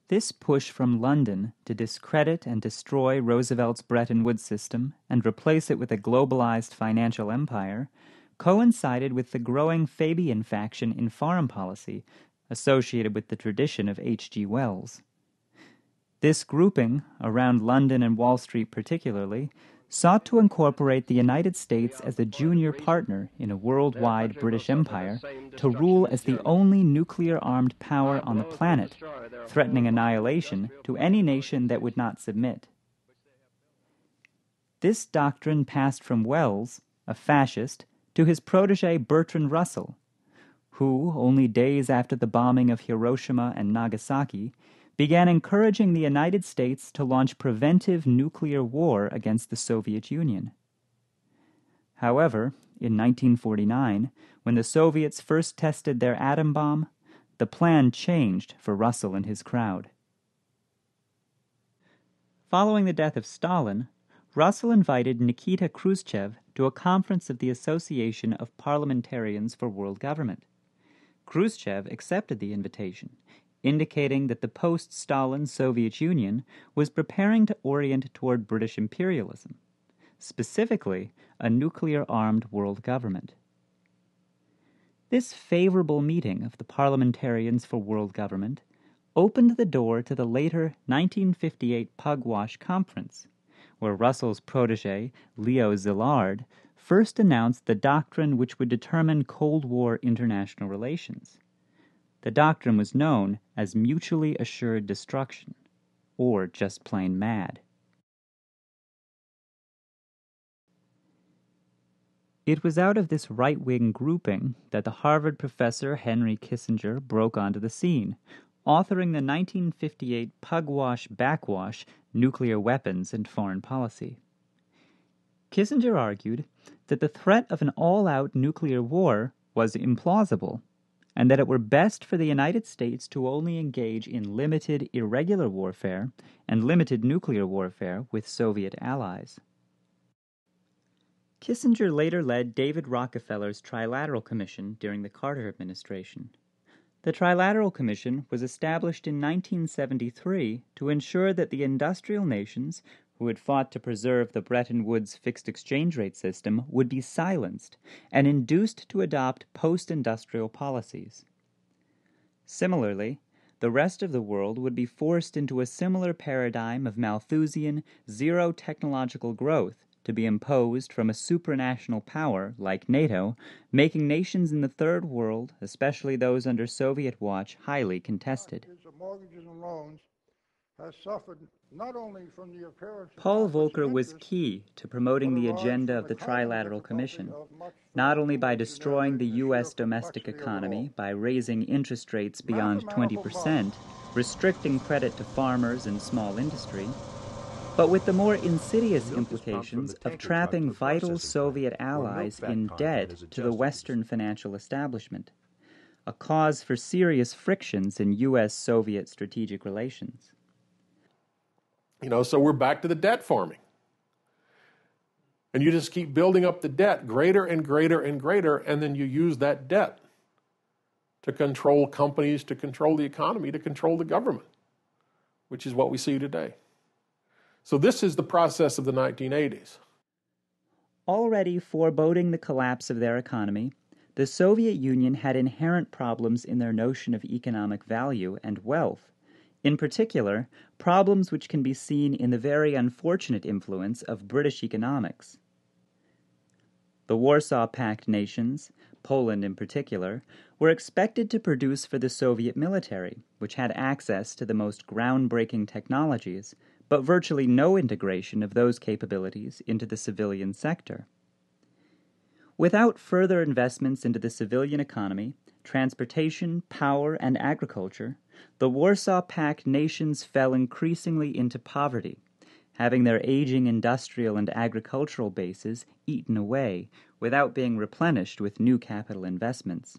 This push from London to discredit and destroy Roosevelt's Bretton Woods system and replace it with a globalized financial empire coincided with the growing Fabian faction in foreign policy associated with the tradition of H.G. Wells. This grouping, around London and Wall Street particularly, sought to incorporate the United States as a junior partner in a worldwide British Empire to rule as the only nuclear-armed power on the planet, threatening annihilation to any nation that would not submit. This doctrine passed from Wells, a fascist, to his protege Bertrand Russell, who, only days after the bombing of Hiroshima and Nagasaki, began encouraging the United States to launch preventive nuclear war against the Soviet Union. However, in 1949, when the Soviets first tested their atom bomb, the plan changed for Russell and his crowd. Following the death of Stalin, Russell invited Nikita Khrushchev to a conference of the Association of Parliamentarians for World Government. Khrushchev accepted the invitation, indicating that the post-Stalin Soviet Union was preparing to orient toward British imperialism, specifically a nuclear-armed world government. This favorable meeting of the Parliamentarians for World Government opened the door to the later 1958 Pugwash Conference, where Russell's protege, Leo Szilard, first announced the doctrine which would determine Cold War international relations. The doctrine was known as mutually assured destruction, or just plain MAD. It was out of this right-wing grouping that the Harvard professor Henry Kissinger broke onto the scene, authoring the 1958 Pugwash-Backwash, Nuclear Weapons and Foreign Policy. Kissinger argued that the threat of an all-out nuclear war was implausible, and that it were best for the United States to only engage in limited irregular warfare and limited nuclear warfare with Soviet allies. Kissinger later led David Rockefeller's Trilateral Commission during the Carter administration. The Trilateral Commission was established in 1973 to ensure that the industrial nations who had fought to preserve the Bretton Woods fixed exchange rate system would be silenced and induced to adopt post-industrial policies. Similarly, the rest of the world would be forced into a similar paradigm of Malthusian, zero technological growth to be imposed from a supranational power like NATO, making nations in the Third World, especially those under Soviet watch, highly contested. Mortgages and loans has suffered not only from the appearance Paul Volcker was key to promoting the agenda of the Trilateral Commission, not only by destroying the U.S. domestic economy by raising interest rates beyond 20%, restricting credit to farmers and small industry, but with the more insidious implications of trapping vital Soviet allies in debt to the Western financial establishment, a cause for serious frictions in U.S.-Soviet strategic relations. So we're back to the debt farming. And you just keep building up the debt greater and greater and greater, and then you use that debt to control companies, to control the economy, to control the government, which is what we see today. So this is the process of the 1980s. Already foreboding the collapse of their economy, the Soviet Union had inherent problems in their notion of economic value and wealth. In particular, problems which can be seen in the very unfortunate influence of British economics. The Warsaw Pact nations, Poland in particular, were expected to produce for the Soviet military, which had access to the most groundbreaking technologies, but virtually no integration of those capabilities into the civilian sector. Without further investments into the civilian economy, transportation, power, and agriculture, the Warsaw Pact nations fell increasingly into poverty, having their aging industrial and agricultural bases eaten away without being replenished with new capital investments.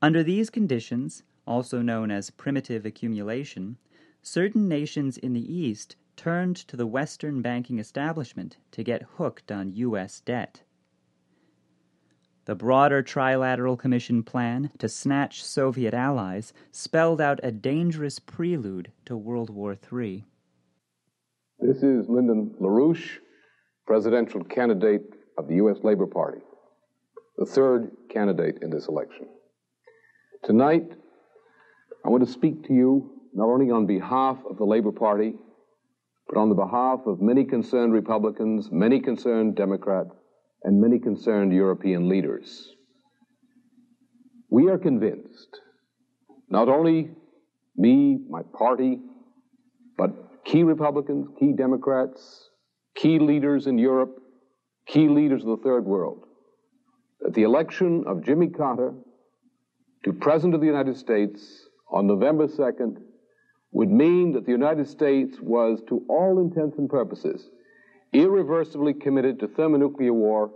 Under these conditions, also known as primitive accumulation, certain nations in the East turned to the Western banking establishment to get hooked on U.S. debt. The broader Trilateral Commission plan to snatch Soviet allies spelled out a dangerous prelude to World War III. This is Lyndon LaRouche, presidential candidate of the U.S. Labor Party, the third candidate in this election. Tonight, I want to speak to you not only on behalf of the Labor Party, but on the behalf of many concerned Republicans, many concerned Democrats, and many concerned European leaders. We are convinced, not only me, my party, but key Republicans, key Democrats, key leaders in Europe, key leaders of the Third World, that the election of Jimmy Carter to President of the United States on November 2nd would mean that the United States was, to all intents and purposes, irreversibly committed to thermonuclear war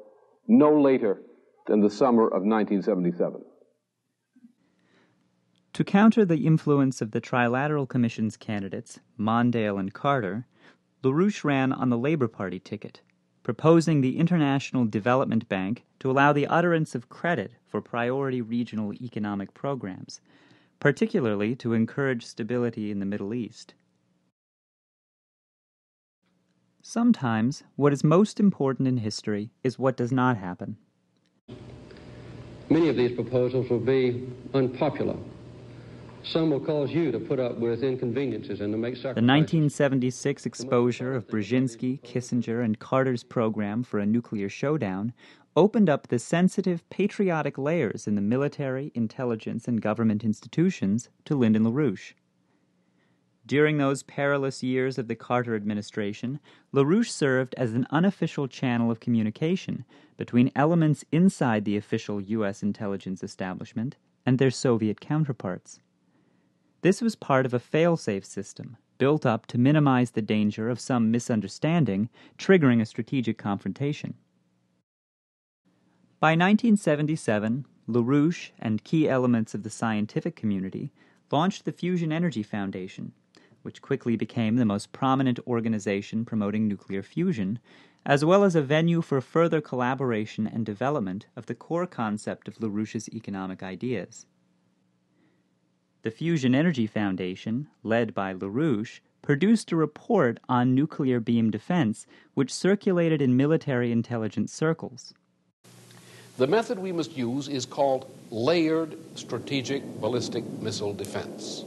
no later than the summer of 1977. To counter the influence of the Trilateral Commission's candidates, Mondale and Carter, LaRouche ran on the Labor Party ticket, proposing the International Development Bank to allow the utterance of credit for priority regional economic programs, particularly to encourage stability in the Middle East. Sometimes, what is most important in history is what does not happen. Many of these proposals will be unpopular. Some will cause you to put up with inconveniences and to make sacrifices. The 1976 exposure of Brzezinski, Kissinger, and Carter's program for a nuclear showdown opened up the sensitive, patriotic layers in the military, intelligence, and government institutions to Lyndon LaRouche. During those perilous years of the Carter administration, LaRouche served as an unofficial channel of communication between elements inside the official U.S. intelligence establishment and their Soviet counterparts. This was part of a fail-safe system built up to minimize the danger of some misunderstanding triggering a strategic confrontation. By 1977, LaRouche and key elements of the scientific community launched the Fusion Energy Foundation, which quickly became the most prominent organization promoting nuclear fusion, as well as a venue for further collaboration and development of the core concept of LaRouche's economic ideas. The Fusion Energy Foundation, led by LaRouche, produced a report on nuclear beam defense which circulated in military intelligence circles. The method we must use is called layered strategic ballistic missile defense.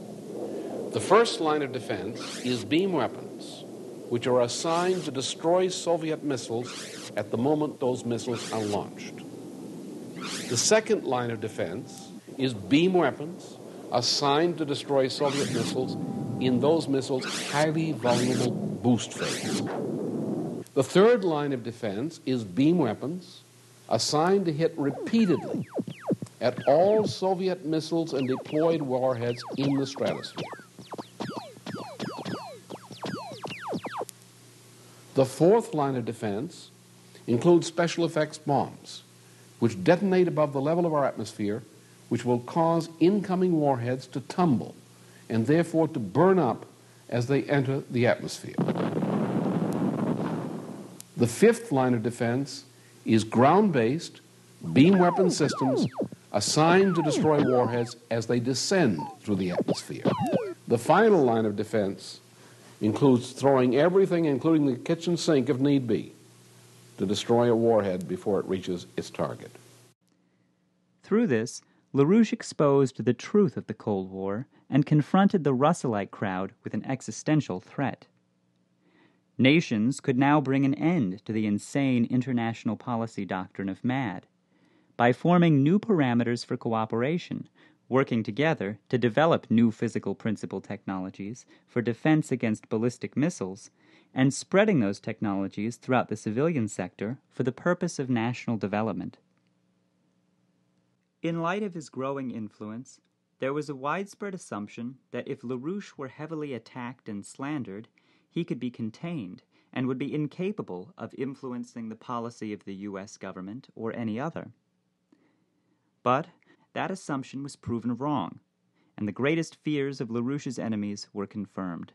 The first line of defense is beam weapons, which are assigned to destroy Soviet missiles at the moment those missiles are launched. The second line of defense is beam weapons assigned to destroy Soviet missiles in those missiles' highly vulnerable boost phase. The third line of defense is beam weapons assigned to hit repeatedly at all Soviet missiles and deployed warheads in the stratosphere. The fourth line of defense includes special effects bombs, which detonate above the level of our atmosphere, which will cause incoming warheads to tumble and therefore to burn up as they enter the atmosphere. The fifth line of defense is ground-based beam weapon systems assigned to destroy warheads as they descend through the atmosphere. The final line of defense includes throwing everything, including the kitchen sink if need be, to destroy a warhead before it reaches its target. Through this, LaRouche exposed the truth of the Cold War and confronted the Russellite crowd with an existential threat. Nations could now bring an end to the insane international policy doctrine of MAD by forming new parameters for cooperation, working together to develop new physical principle technologies for defense against ballistic missiles, and spreading those technologies throughout the civilian sector for the purpose of national development. In light of his growing influence, there was a widespread assumption that if LaRouche were heavily attacked and slandered, he could be contained and would be incapable of influencing the policy of the U.S. government or any other. But that assumption was proven wrong, and the greatest fears of LaRouche's enemies were confirmed.